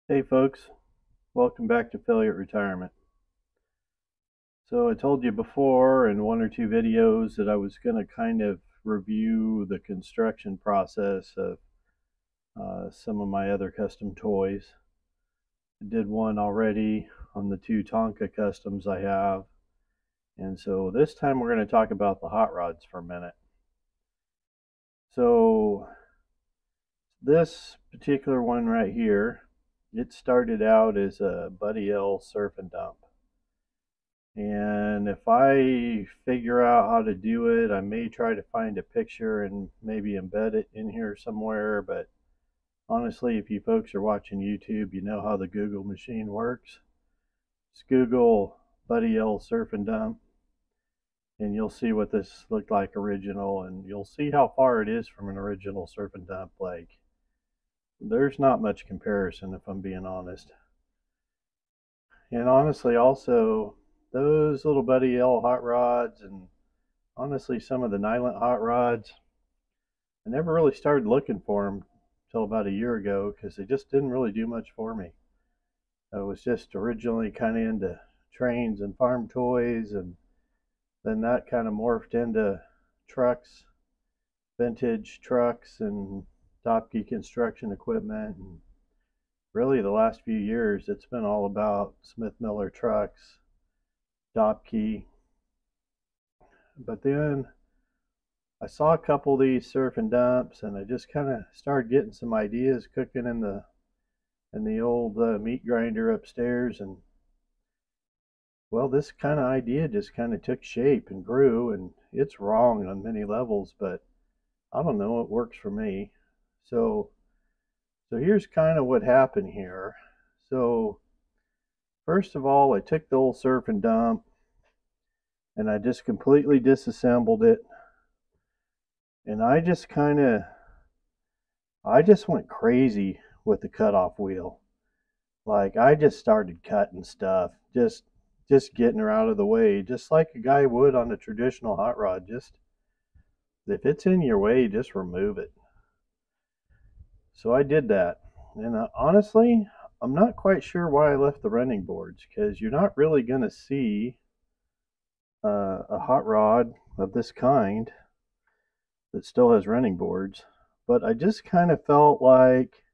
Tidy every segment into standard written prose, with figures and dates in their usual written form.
Hey folks, welcome back to Failure Retirement. So I told you before in one or two videos that I was going to kind of review the construction process of some of my other custom toys. I did one already on the two Tonka customs I have, and so this time we're going to talk about the hot rods for a minute. So this particular one right here, it started out as a Buddy L surf and dump. And if I figure out how to do it, I may try to find a picture and maybe embed it in here somewhere. But honestly, if you folks are watching YouTube, you know how the Google machine works. Just Google Buddy L Surf and Dump, and you'll see what this looked like original, and you'll see how far it is from an original surf and dump. Like, there's not much comparison, if I'm being honest. And honestly, also, those little Buddy L hot rods and honestly some of the Nylint hot rods, I never really started looking for them until about a year ago because they just didn't really do much for me. I was just originally kind of into trains and farm toys, and then that kind of morphed into trucks, vintage trucks, and Topkey construction equipment. And really, the last few years, it's been all about Smith Miller trucks, Topkey. But then I saw a couple of these surf and dumps, and I just kind of started getting some ideas cooking in the old meat grinder upstairs. And well, this kind of idea just kind of took shape and grew, and it's wrong on many levels, but I don't know, it works for me. So here's kind of what happened here. So first of all, I took the old surf and dump and I just completely disassembled it, and I just went crazy with the cutoff wheel. Like, I just started cutting stuff, just getting her out of the way, just like a guy would on a traditional hot rod. Just if it's in your way, just remove it. So I did that, and honestly, I'm not quite sure why I left the running boards, because you're not really going to see a hot rod of this kind that still has running boards. But I just kind of felt like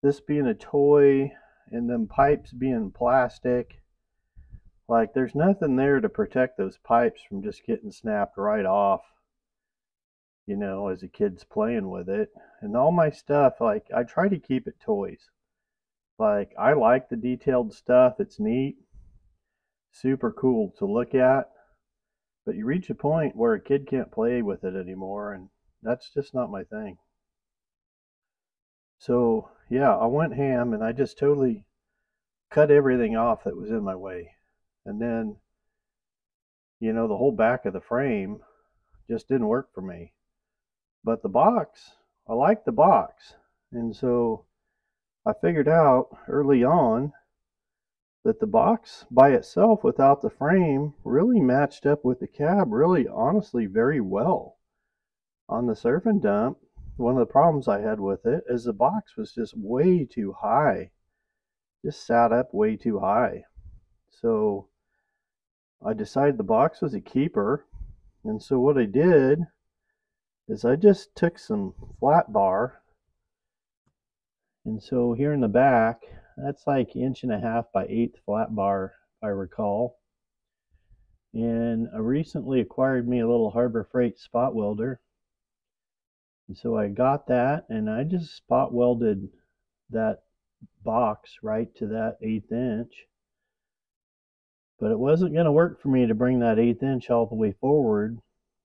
this being a toy and them pipes being plastic, like there's nothing there to protect those pipes from just getting snapped right off, as a kid's playing with it. And all my stuff, like, I try to keep it toys. Like, I like the detailed stuff, it's neat, super cool to look at, but you reach a point where a kid can't play with it anymore, and that's just not my thing. So, yeah, I went ham and I just totally cut everything off that was in my way. And then, the whole back of the frame just didn't work for me. But the box, I like the box. And so I figured out early on that the box by itself without the frame really matched up with the cab really honestly very well. On the surf and dump, one of the problems I had with it is the box was just way too high. Just sat up way too high. So I decided the box was a keeper. And so what I did is I just took some flat bar. And so here in the back, that's like 1.5 by 8 flat bar, if I recall. And I recently acquired me a little Harbor Freight spot welder. And so I got that, and I just spot welded that box right to that 1/8 inch. But it wasn't going to work for me to bring that 1/8 inch all the way forward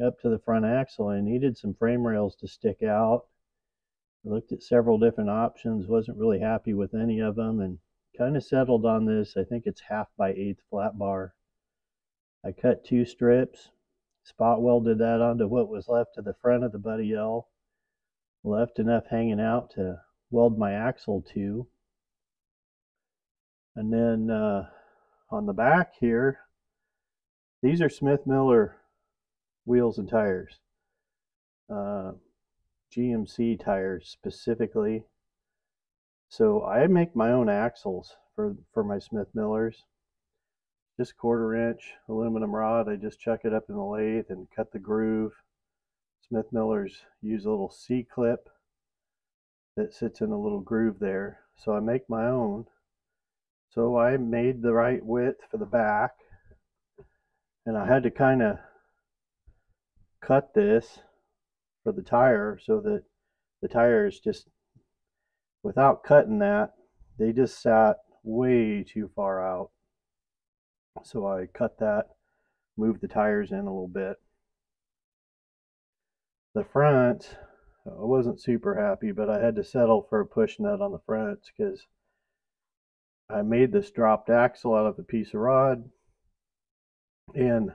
up to the front axle. I needed some frame rails to stick out. I looked at several different options, wasn't really happy with any of them, and kind of settled on this. I think it's 1/2 by 8 flat bar. I cut 2 strips, spot welded that onto what was left of the front of the Buddy L, left enough hanging out to weld my axle to. And then on the back here, these are Smith Miller wheels and tires, GMC tires specifically. So I make my own axles for my Smith Millers. Just 1/4 inch aluminum rod. I just chuck it up in the lathe and cut the groove. Smith Millers use a little C-clip that sits in a little groove there. So I make my own. So I made the right width for the back, and I had to kind of cut this for the tire so that the tires just, without cutting that, they just sat way too far out. So I cut that, moved the tires in a little bit. The front, I wasn't super happy, but I had to settle for a push nut on the fronts because I made this dropped axle out of a piece of rod, and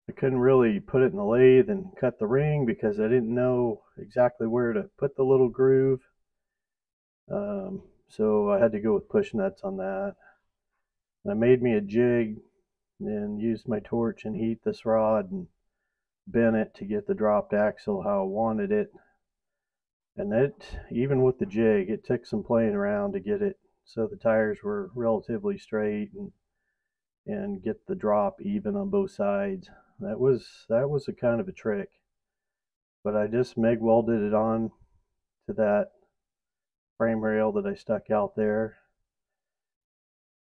I couldn't really put it in the lathe and cut the ring because I didn't know exactly where to put the little groove. So I had to go with push nuts on that. And I made me a jig and used my torch and heat this rod and bent it to get the dropped axle how I wanted it. And it, even with the jig, it took some playing around to get it so the tires were relatively straight and get the drop even on both sides. That was a kind of a trick. But I just MIG welded it on to that frame rail that I stuck out there.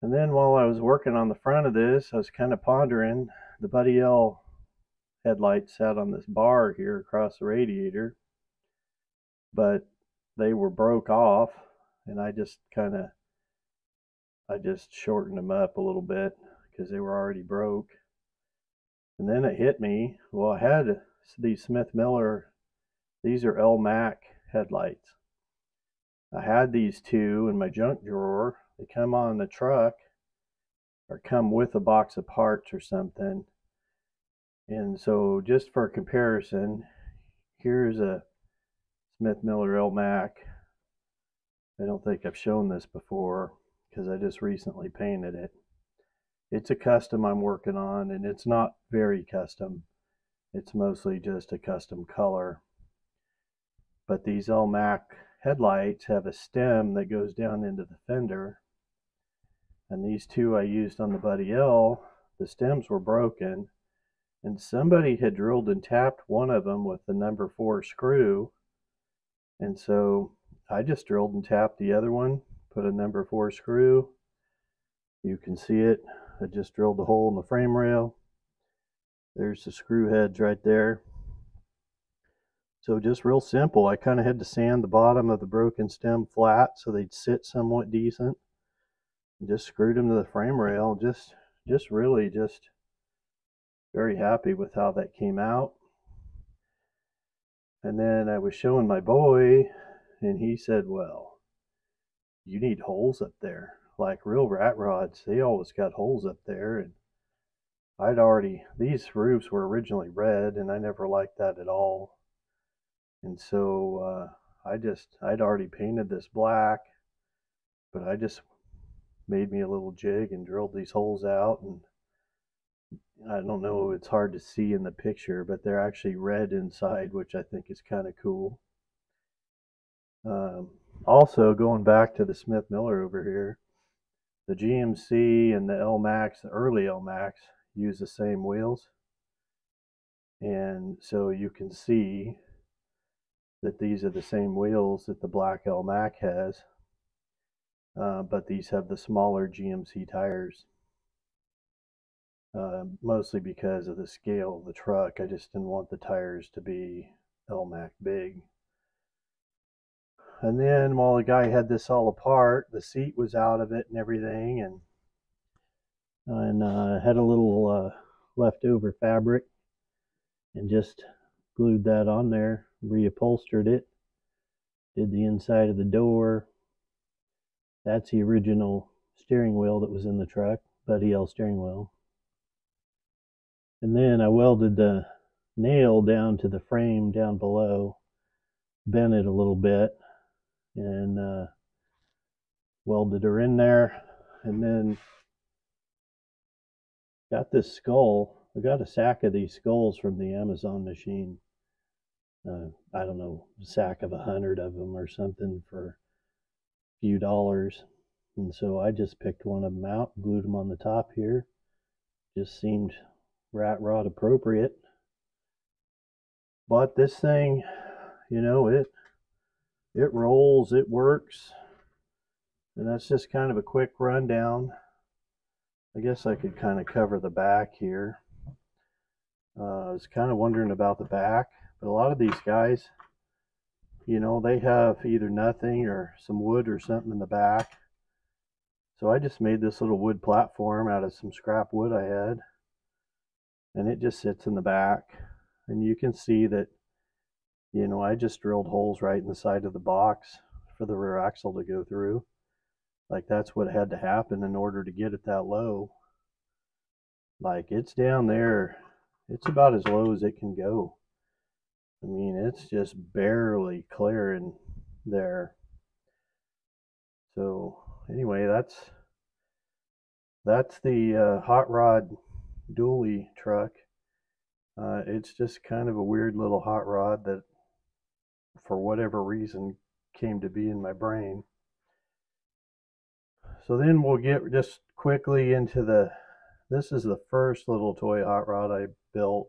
And then while I was working on the front of this, I was kind of pondering. The Buddy L headlight sat on this bar here across the radiator, but they were broke off, and I just shortened them up a little bit because they were already broke. And then it hit me. Well, I had these Smith Miller, these are L Mac headlights. I had these two in my junk drawer. They come on the truck or come with a box of parts or something. And so just for comparison, here's a Smith Miller L Mac. I don't think I've shown this before because I just recently painted it. It's a custom I'm working on, and it's not very custom. It's mostly just a custom color. But these L Mac headlights have a stem that goes down into the fender. And these two I used on the Buddy L, the stems were broken, and somebody had drilled and tapped one of them with the number 4 screw. And so I just drilled and tapped the other one, put a number 4 screw. You can see it. I just drilled a hole in the frame rail. There's the screw heads right there. So just real simple. I kind of had to sand the bottom of the broken stem flat so they'd sit somewhat decent. And just screwed them to the frame rail. Just really very happy with how that came out. And then I was showing my boy, and he said, well, you need holes up there. Like real rat rods, they always got holes up there. And these roofs were originally red, and I never liked that at all. And so I'd already painted this black, but I just made me a little jig and drilled these holes out. And I don't know, it's hard to see in the picture, but they're actually red inside, which I think is kind of cool. Also, going back to the Smith Miller over here, the GMC and the L Max, the early L Max, use the same wheels. And so you can see that these are the same wheels that the black L Mac has, but these have the smaller GMC tires. Mostly because of the scale of the truck. I just didn't want the tires to be L Mac big. And then while the guy had this all apart, the seat was out of it and everything, and had a little leftover fabric, and just glued that on there, reupholstered it, did the inside of the door. That's the original steering wheel that was in the truck, Buddy L steering wheel. And then I welded the nail down to the frame down below, bent it a little bit, and welded her in there. And then got this skull. I got a sack of these skulls from the Amazon machine. I don't know, a sack of 100 of them or something for few dollars. And so I just picked one of them out, glued them on the top here. Just seemed rat rod appropriate. But this thing, you know, it rolls, it works. And that's just kind of a quick rundown. I guess I could kind of cover the back here. I was kind of wondering about the back, but a lot of these guys, you know, they have either nothing or some wood or something in the back. So I just made this little wood platform out of some scrap wood I had, and it just sits in the back. And you can see that, you know, I just drilled holes right in the side of the box for the rear axle to go through. Like, that's what had to happen in order to get it that low. Like, it's down there, it's about as low as it can go. I mean, it's just barely clearing there. So anyway, that's the hot rod dually truck. It's just kind of a weird little hot rod that, for whatever reason, came to be in my brain. So then we'll get just quickly into this is the first little toy hot rod I built.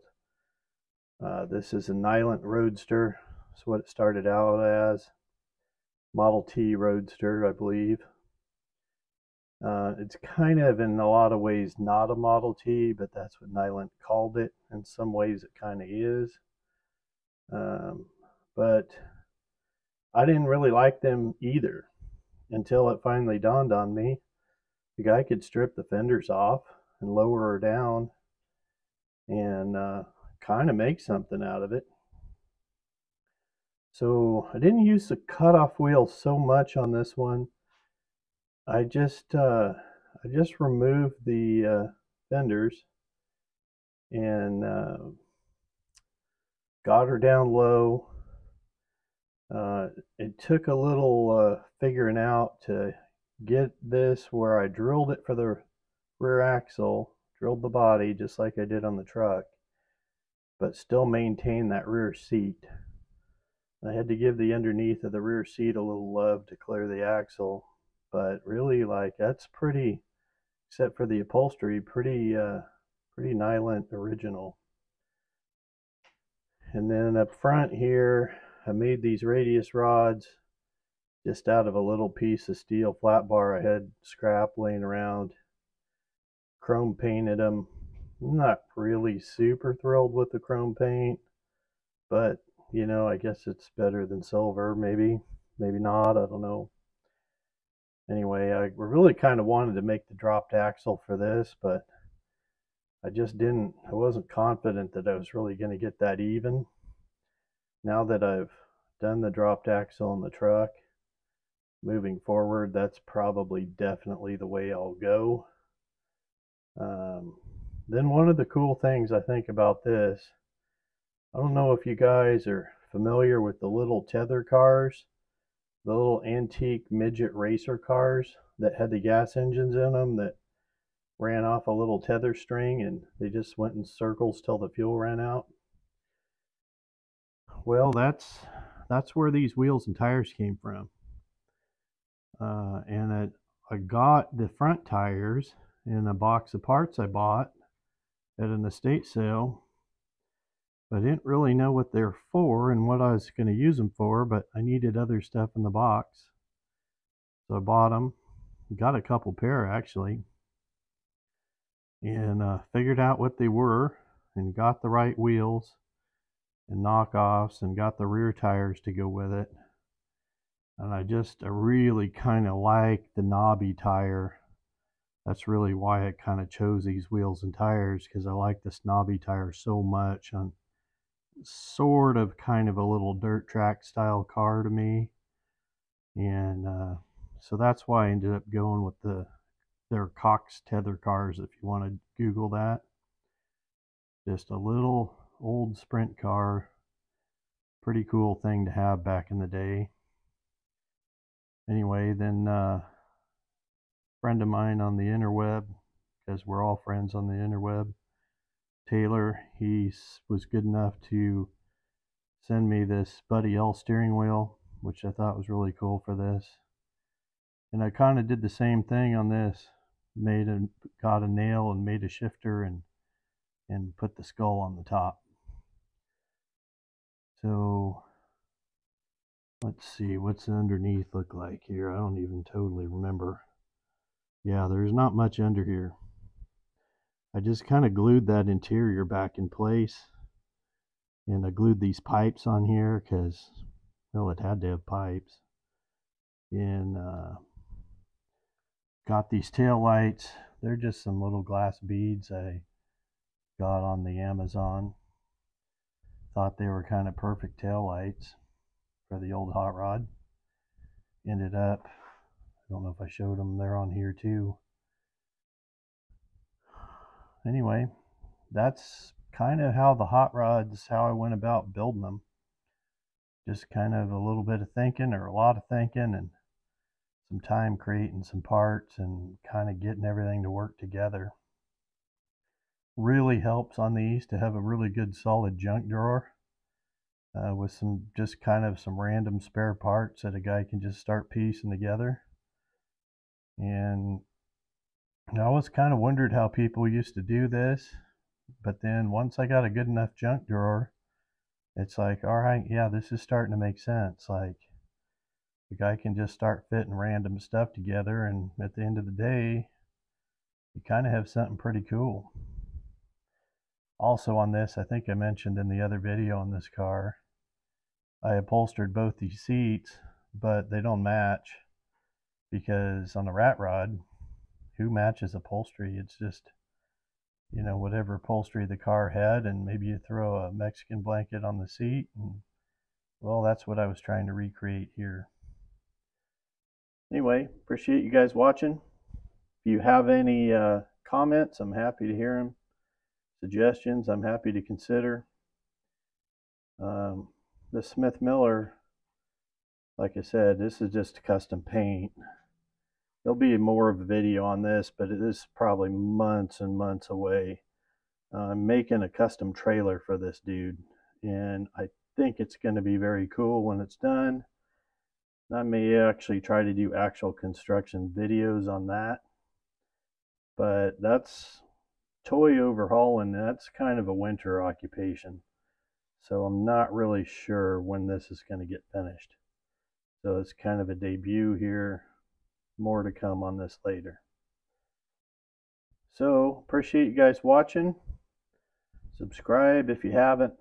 This is a Nylint Roadster. That's what it started out as. Model T Roadster, I believe. It's kind of, in a lot of ways, not a Model T, but that's what Nylint called it. In some ways it kind of is. But I didn't really like them either until it finally dawned on me. The guy could strip the fenders off and lower her down and kind of make something out of it. So I didn't use the cutoff wheel so much on this one. I just removed the fenders and got her down low. It took a little figuring out to get this where I drilled it for the rear axle, drilled the body just like I did on the truck, but still maintain that rear seat. I had to give the underneath of the rear seat a little love to clear the axle, but really, like, that's pretty, except for the upholstery, pretty Nylint original. And then up front here, I made these radius rods just out of a little piece of steel flat bar I had scrap laying around. Chrome painted them. I'm not really super thrilled with the chrome paint, but you know, I guess it's better than silver, maybe not, I don't know. Anyway, I really kind of wanted to make the dropped axle for this, but I wasn't confident that I was really going to get that even. Now that I've done the dropped axle in the truck, moving forward, that's probably definitely the way I'll go. Then one of the cool things I think about this, I don't know if you guys are familiar with the little tether cars, the little antique midget racer cars that had the gas engines in them that ran off a little tether string and they just went in circles till the fuel ran out. Well, that's where these wheels and tires came from. And I got the front tires in a box of parts I bought at an estate sale. I didn't really know what they're for and what I was going to use them for, but I needed other stuff in the box. So I bought them, got a couple pair actually, and figured out what they were and got the right wheels and knockoffs and got the rear tires to go with it. And I really kind of like the knobby tire. That's really why I kind of chose these wheels and tires, because I like this knobby tire so much on sort of kind of a little dirt track style car to me. And so that's why I ended up going with their Cox tether cars, if you want to Google that. Just a little old sprint car. Pretty cool thing to have back in the day. Anyway, then a friend of mine on the interweb, because we're all friends on the interweb, Taylor, he was good enough to send me this Buddy L steering wheel, which I thought was really cool for this. And I kind of did the same thing on this. Got a nail and made a shifter and put the skull on the top. So let's see, what's underneath look like here? I don't even totally remember. Yeah, there's not much under here. I just kind of glued that interior back in place, and I glued these pipes on here because, well, it had to have pipes. And got these tail lights. They're just some little glass beads I got on the Amazon. Thought they were kind of perfect tail lights for the old hot rod. Ended up, I don't know if I showed them, they're on here too. Anyway, that's kind of how the hot rods, how I went about building them. Just kind of a little bit of thinking, or a lot of thinking, and some time creating some parts and kind of getting everything to work together. Really helps on these to have a really good solid junk drawer with some just kind of some random spare parts that a guy can just start piecing together. And I always kind of wondered how people used to do this, but then once I got a good enough junk drawer, it's like, all right, yeah, this is starting to make sense. Like, the guy can just start fitting random stuff together, and at the end of the day, you kind of have something pretty cool. Also on this, I think I mentioned in the other video on this car, I upholstered both these seats, but they don't match, because on the rat rod, who matches upholstery? It's just, you know, whatever upholstery the car had, and maybe you throw a Mexican blanket on the seat, and well, that's what I was trying to recreate here. Anyway, appreciate you guys watching. If you have any comments, I'm happy to hear them. Suggestions, I'm happy to consider. The Smith Miller, like I said, this is just custom paint. There'll be more of a video on this, but it is probably months and months away. I'm making a custom trailer for this dude, and I think it's going to be very cool when it's done. I may actually try to do actual construction videos on that, but that's toy overhauling. That's kind of a winter occupation, so I'm not really sure when this is going to get finished. So it's kind of a debut here. More to come on this later. So appreciate you guys watching. Subscribe if you haven't.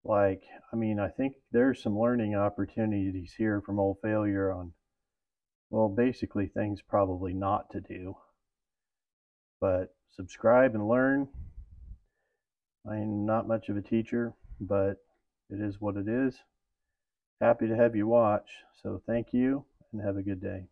Like, I mean, I think there's some learning opportunities here from Old Failure on, well, basically things probably not to do. But subscribe and learn. I'm not much of a teacher, but it is what it is. Happy to have you watch. So thank you and have a good day.